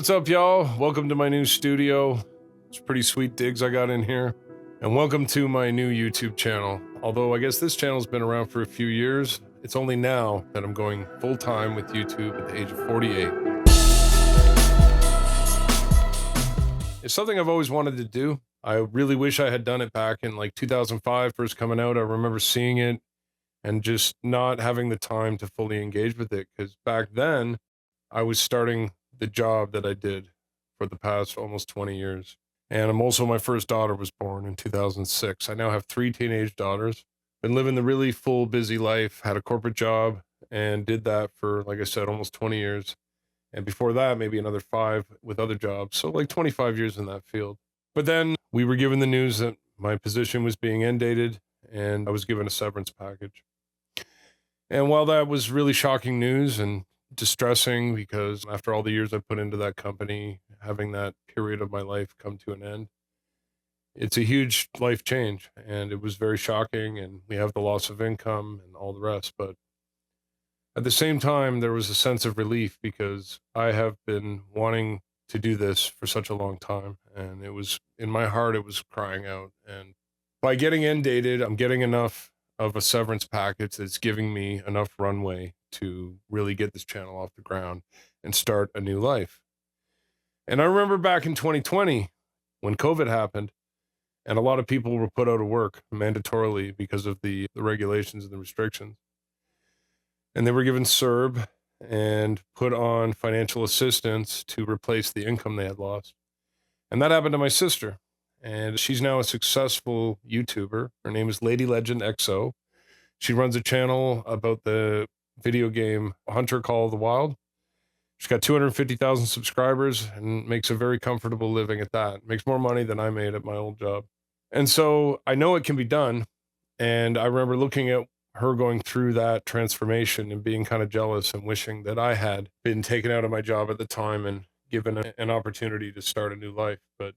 What's up, y'all? Welcome to my new studio. It's pretty sweet digs I got in here. And welcome to my new YouTube channel. Although I guess this channel's been around for a few years, it's only now that I'm going full-time with YouTube at the age of 48. It's something I've always wanted to do. I really wish I had done it back in like 2005, first coming out. I remember seeing it and just not having the time to fully engage with it, because back then I was starting the job that I did for the past almost 20 years. And my first daughter was born in 2006. I now have 3 teenage daughters. Been living the really full, busy life, had a corporate job, and did that for, like I said, almost 20 years. And before that, maybe another 5 with other jobs. So like 25 years in that field. But then we were given the news that my position was being end dated, and I was given a severance package. And while that was really shocking news and distressing, because after all the years I put into that company, having that period of my life come to an end, it's a huge life change, and it was very shocking, and we have the loss of income and all the rest. But at the same time, there was a sense of relief, because I have been wanting to do this for such a long time, and it was in my heart, it was crying out. And by getting end dated, I'm getting enough of a severance package that's giving me enough runway to really get this channel off the ground and start a new life. And I remember back in 2020 when COVID happened and a lot of people were put out of work mandatorily because of the regulations and the restrictions. And they were given CERB and put on financial assistance to replace the income they had lost. And that happened to my sister. And she's now a successful YouTuber. Her name is Lady Legend XO. She runs a channel about the video game Hunter Call of the Wild. She's got 250,000 subscribers and makes a very comfortable living at that. Makes more money than I made at my old job. And so I know it can be done. And I remember looking at her going through that transformation and being kind of jealous and wishing that I had been taken out of my job at the time and given an opportunity to start a new life. But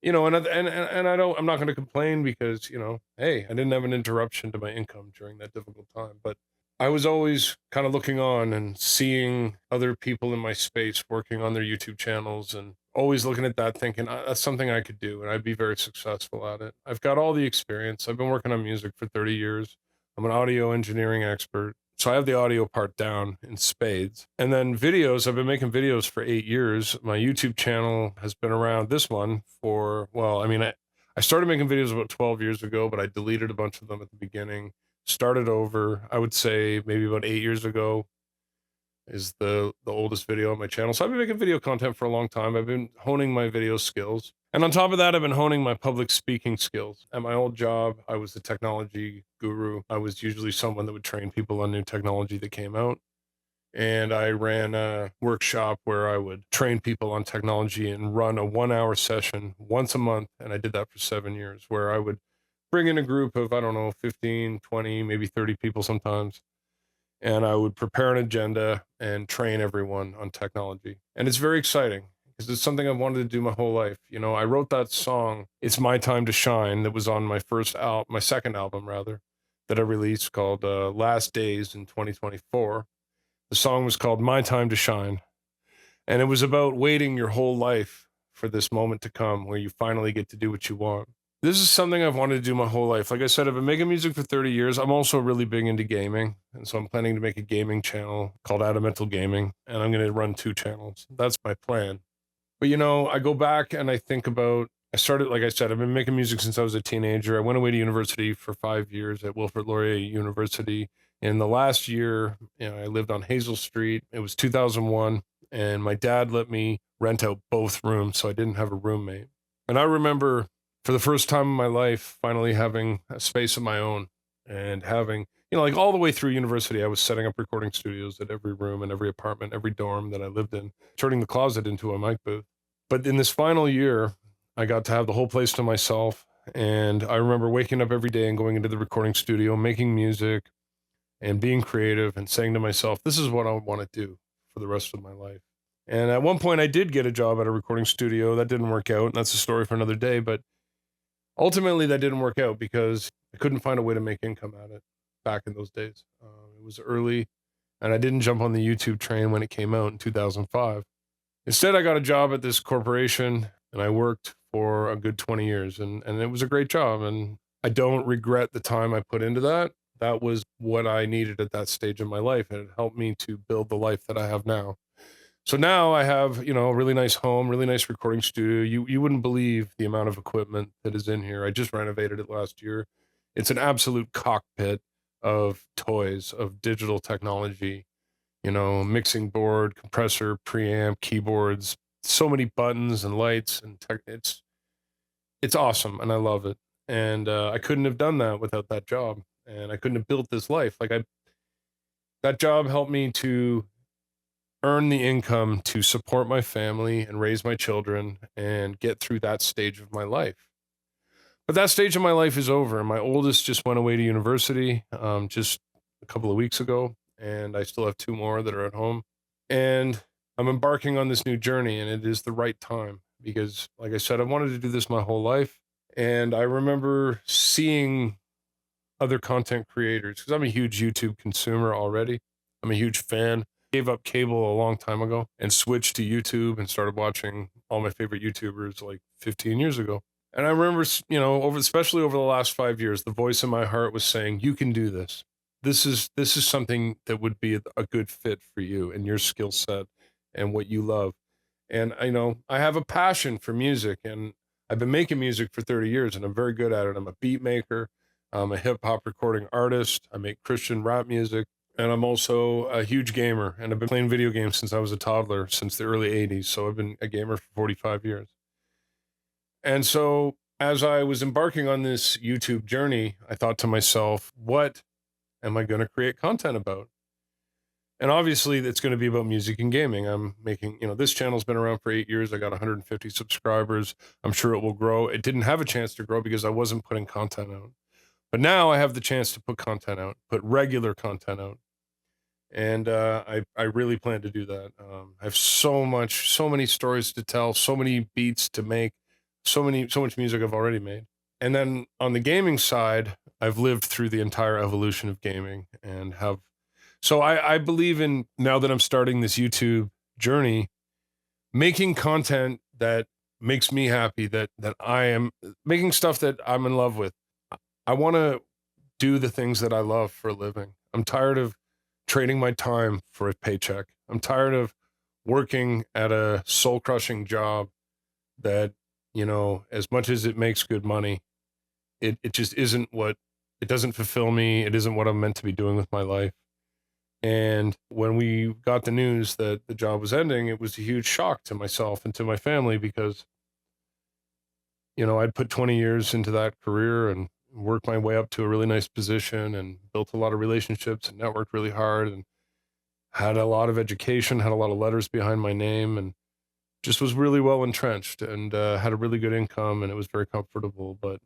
you know, and I'm not going to complain, because, you know, hey, I didn't have an interruption to my income during that difficult time. But I was always kind of looking on and seeing other people in my space working on their YouTube channels, and always looking at that thinking, that's something I could do and I'd be very successful at it. I've got all the experience. I've been working on music for 30 years. I'm an audio engineering expert. So I have the audio part down in spades. And then videos, I've been making videos for 8 years. My YouTube channel has been around, this one, for, well, I mean, I started making videos about 12 years ago, but I deleted a bunch of them at the beginning. Started over, I would say maybe about 8 years ago is the oldest video on my channel. So I've been making video content for a long time. I've been honing my video skills. And on top of that, I've been honing my public speaking skills. At my old job, I was the technology guru. I was usually someone that would train people on new technology that came out. And I ran a workshop where I would train people on technology and run a 1-hour session once a month. And I did that for 7 years, where I would bring in a group of, I don't know, 15, 20, maybe 30 people sometimes. And I would prepare an agenda and train everyone on technology. And it's very exciting, because it's something I've wanted to do my whole life. You know, I wrote that song, It's My Time to Shine, that was on my second album, rather, that I released, called Last Days in 2024. The song was called My Time to Shine. And it was about waiting your whole life for this moment to come where you finally get to do what you want. This is something I've wanted to do my whole life. Like I said, I've been making music for 30 years. I'm also really big into gaming. And so I'm planning to make a gaming channel called Adamental Gaming. And I'm going to run 2 channels. That's my plan. But, you know, I go back and I think about, I started, like I said, I've been making music since I was a teenager. I went away to university for 5 years at Wilfrid Laurier University. In the last year, you know, I lived on Hazel Street. It was 2001. And my dad let me rent out both rooms, so I didn't have a roommate. And I remember, for the first time in my life, finally having a space of my own, and having, you know, like all the way through university, I was setting up recording studios at every room and every apartment, every dorm that I lived in, turning the closet into a mic booth. But in this final year, I got to have the whole place to myself. And I remember waking up every day and going into the recording studio, making music and being creative, and saying to myself, this is what I want to do for the rest of my life. And at one point I did get a job at a recording studio. That didn't work out, and that's a story for another day. But ultimately, that didn't work out because I couldn't find a way to make income at it back in those days. It was early, and I didn't jump on the YouTube train when it came out in 2005. Instead, I got a job at this corporation and I worked for a good 20 years and it was a great job. And I don't regret the time I put into that. That was what I needed at that stage in my life. And it helped me to build the life that I have now. So now I have, a really nice home, really nice recording studio. You wouldn't believe the amount of equipment that is in here. I just renovated it last year. It's an absolute cockpit of toys, of digital technology, mixing board, compressor, preamp, keyboards, so many buttons and lights and tech. It's awesome and I love it. And I couldn't have done that without that job. And I couldn't have built this life. That job helped me to earn the income to support my family and raise my children and get through that stage of my life. But that stage of my life is over. My oldest just went away to university just a couple of weeks ago, and I still have two more that are at home. And I'm embarking on this new journey, and it is the right time because, like I said, I wanted to do this my whole life. And I remember seeing other content creators because I'm a huge YouTube consumer already. I'm a huge fan. Gave up cable a long time ago and switched to YouTube and started watching all my favorite YouTubers like 15 years ago. And I remember, especially over the last 5 years, the voice in my heart was saying, "You can do this. This is something that would be a good fit for you and your skill set and what you love." And I have a passion for music, and I've been making music for 30 years, and I'm very good at it. I'm a beat maker. I'm a hip hop recording artist. I make Christian rap music. And I'm also a huge gamer, and I've been playing video games since I was a toddler, since the early 80s. So I've been a gamer for 45 years. And so as I was embarking on this YouTube journey, I thought to myself, what am I going to create content about? And obviously, it's going to be about music and gaming. I'm making, this channel's been around for 8 years. I got 150 subscribers. I'm sure it will grow. It didn't have a chance to grow because I wasn't putting content out. But now I have the chance to put content out, put regular content out. And I really plan to do that. I have so many stories to tell, so many beats to make, so much music I've already made. And then on the gaming side, I've lived through the entire evolution of gaming and so I believe in, now that I'm starting this YouTube journey, making content that makes me happy, that I am making stuff that I'm in love with. I want to do the things that I love for a living. I'm tired of trading my time for a paycheck. I'm tired of working at a soul-crushing job that, as much as it makes good money, it just isn't it doesn't fulfill me. It isn't what I'm meant to be doing with my life. And when we got the news that the job was ending, it was a huge shock to myself and to my family because, I'd put 20 years into that career and worked my way up to a really nice position and built a lot of relationships and networked really hard and had a lot of education, had a lot of letters behind my name, and just was really well entrenched and had a really good income, and it was very comfortable. But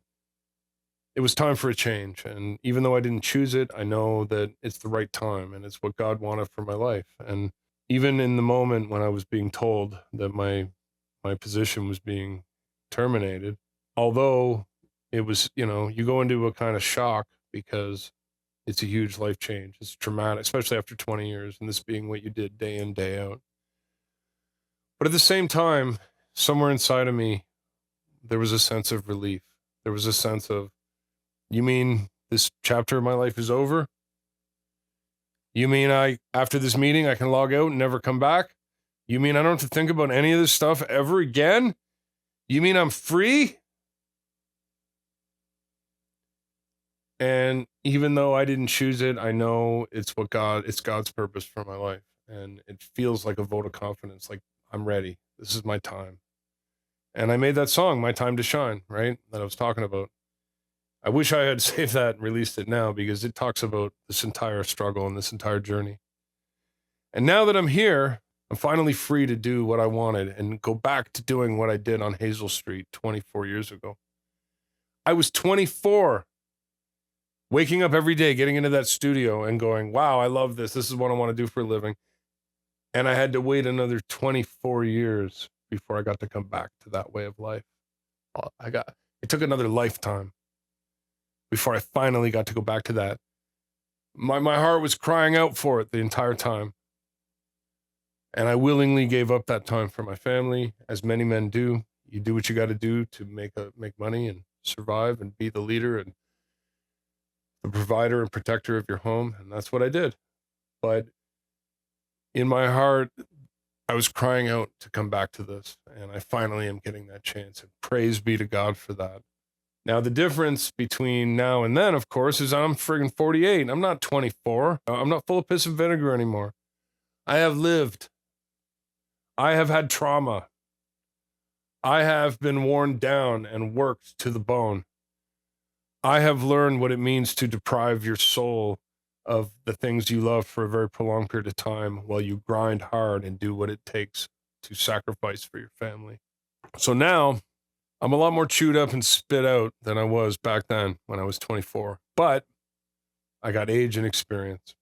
it was time for a change. And even though I didn't choose it, I know that it's the right time and it's what God wanted for my life. And even in the moment when I was being told that my position was being terminated, although it was, you go into a kind of shock because it's a huge life change. It's traumatic, especially after 20 years and this being what you did day in, day out. But at the same time, somewhere inside of me, there was a sense of relief. There was a sense of, you mean this chapter of my life is over? You mean after this meeting, I can log out and never come back? You mean I don't have to think about any of this stuff ever again? You mean I'm free? And even though I didn't choose it, I know it's God's purpose for my life. And it feels like a vote of confidence, like I'm ready. This is my time. And I made that song, My Time to Shine, right? That I was talking about. I wish I had saved that and released it now because it talks about this entire struggle and this entire journey. And now that I'm here, I'm finally free to do what I wanted and go back to doing what I did on Hazel Street 24 years ago. I was 24, waking up every day, getting into that studio and going, wow, I love this. This is what I want to do for a living. And I had to wait another 24 years before I got to come back to that way of life. It took another lifetime before I finally got to go back to that. My heart was crying out for it the entire time. And I willingly gave up that time for my family, as many men do. You do what you got to do to make money and survive and be the leader and the provider and protector of your home. And that's what I did. But in my heart, I was crying out to come back to this. And I finally am getting that chance. And praise be to God for that. Now, the difference between now and then, of course, is I'm friggin' 48. I'm not 24. I'm not full of piss and vinegar anymore. I have lived. I have had trauma. I have been worn down and worked to the bone. I have learned what it means to deprive your soul of the things you love for a very prolonged period of time while you grind hard and do what it takes to sacrifice for your family. So now I'm a lot more chewed up and spit out than I was back then when I was 24. But I got age and experience,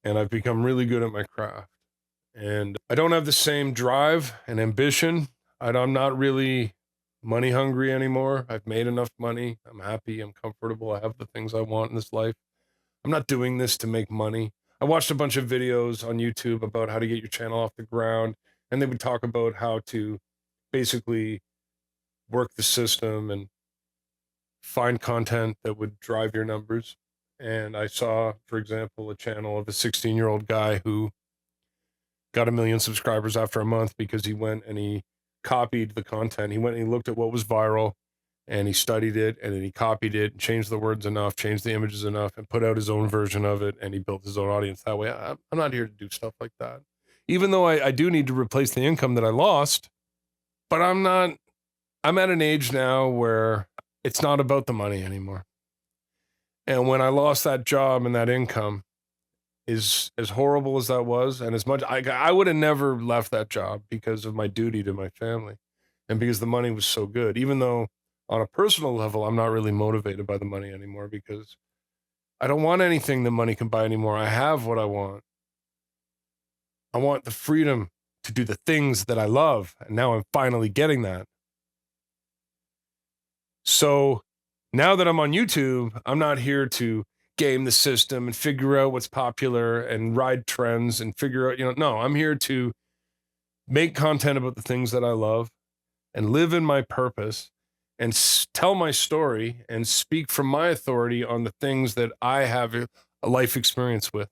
and I've become really good at my craft. And I don't have the same drive and ambition. I'm not really money hungry anymore. I've made enough money. I'm happy. I'm comfortable. I have the things I want in this life. I'm not doing this to make money. I watched a bunch of videos on YouTube about how to get your channel off the ground, and they would talk about how to basically work the system and find content that would drive your numbers. And I saw, for example, a channel of a 16-year-old guy who got 1 million subscribers after a month because he went and he copied the content. He went and he looked at what was viral and he studied it, and then he copied it, changed the words enough, changed the images enough, and put out his own version of it, and he built his own audience that way. I'm not here to do stuff like that. Even though I do need to replace the income that I lost, but I'm at an age now where it's not about the money anymore. And when I lost that job and that income, is as horrible as that was, and as much I would have never left that job because of my duty to my family and because the money was so good, even though on a personal level I'm not really motivated by the money anymore because I don't want anything that money can buy anymore. I have what I want. I want the freedom to do the things that I love, and now I'm finally getting that. So now that I'm on YouTube, I'm not here to game the system and figure out what's popular and ride trends and figure out, no, I'm here to make content about the things that I love and live in my purpose and tell my story and speak from my authority on the things that I have a life experience with.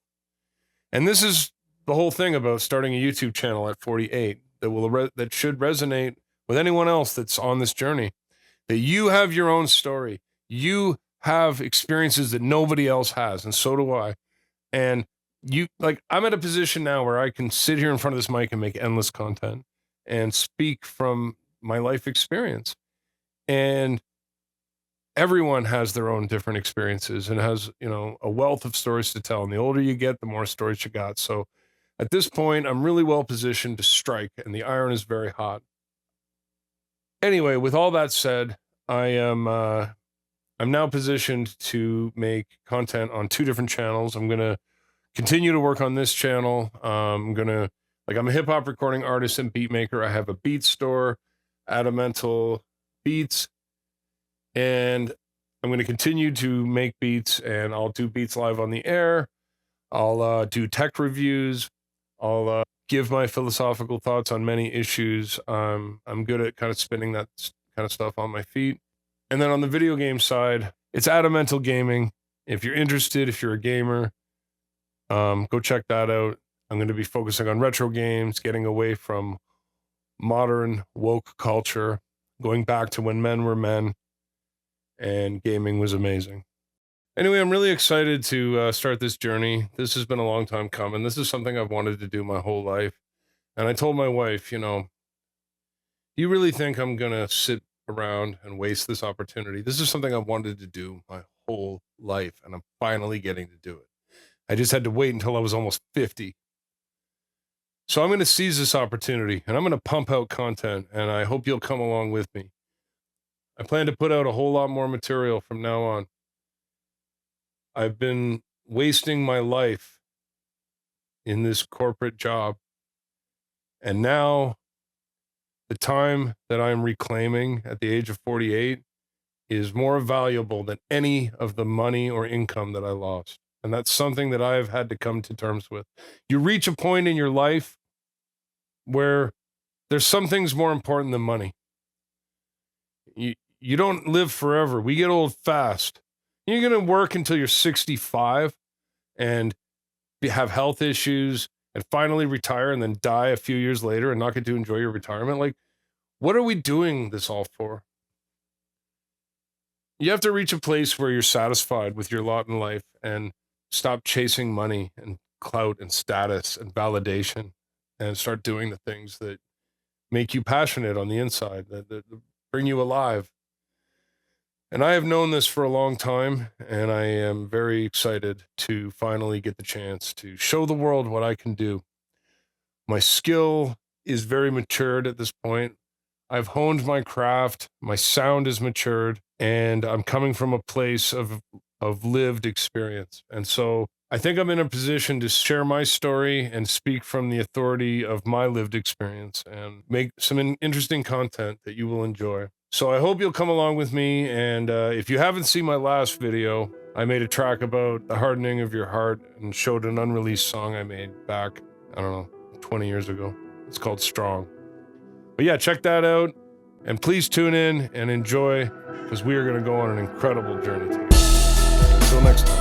And this is the whole thing about starting a YouTube channel at 48 that should resonate with anyone else that's on this journey. That you have your own story. You have experiences that nobody else has, and so do I. And I'm at a position now where I can sit here in front of this mic and make endless content and speak from my life experience. And everyone has their own different experiences and has, a wealth of stories to tell. And the older you get, the more stories you got. So at this point, I'm really well positioned to strike, and the iron is very hot. Anyway, with all that said, I'm now positioned to make content on 2 different channels. I'm going to continue to work on this channel. I'm a hip hop recording artist and beat maker. I have a beat store, Adamental Beats, and I'm going to continue to make beats, and I'll do beats live on the air. I'll do tech reviews. I'll give my philosophical thoughts on many issues. I'm good at kind of spinning that kind of stuff on my feet. And then on the video game side, it's Adamental Gaming. If you're interested, if you're a gamer, go check that out. I'm going to be focusing on retro games, getting away from modern woke culture, going back to when men were men, and gaming was amazing. Anyway, I'm really excited to start this journey. This has been a long time coming. This is something I've wanted to do my whole life. And I told my wife, do you really think I'm going to sit around and waste this opportunity? This is something I've wanted to do my whole life, and I'm finally getting to do it. I just had to wait until I was almost 50. So I'm going to seize this opportunity, and I'm going to pump out content, and I hope you'll come along with me. I plan to put out a whole lot more material from now on. I've been wasting my life in this corporate job, and now the time that I'm reclaiming at the age of 48 is more valuable than any of the money or income that I lost. And that's something that I've had to come to terms with. You reach a point in your life where there's some things more important than money. You don't live forever. We get old fast. You're going to work until you're 65 and have health issues and finally retire and then die a few years later and not get to enjoy your retirement. Like, what are we doing this all for? You have to reach a place where you're satisfied with your lot in life and stop chasing money and clout and status and validation and start doing the things that make you passionate on the inside, that bring you alive. And I have known this for a long time, and I am very excited to finally get the chance to show the world what I can do. My skill is very matured at this point. I've honed my craft, my sound is matured, and I'm coming from a place of lived experience. And so I think I'm in a position to share my story and speak from the authority of my lived experience and make some interesting content that you will enjoy. So I hope you'll come along with me, and if you haven't seen my last video, I made a track about the hardening of your heart and showed an unreleased song I made back, I don't know, 20 years ago. It's called Strong. But yeah, check that out, and please tune in and enjoy, because we are going to go on an incredible journey together. Until next time.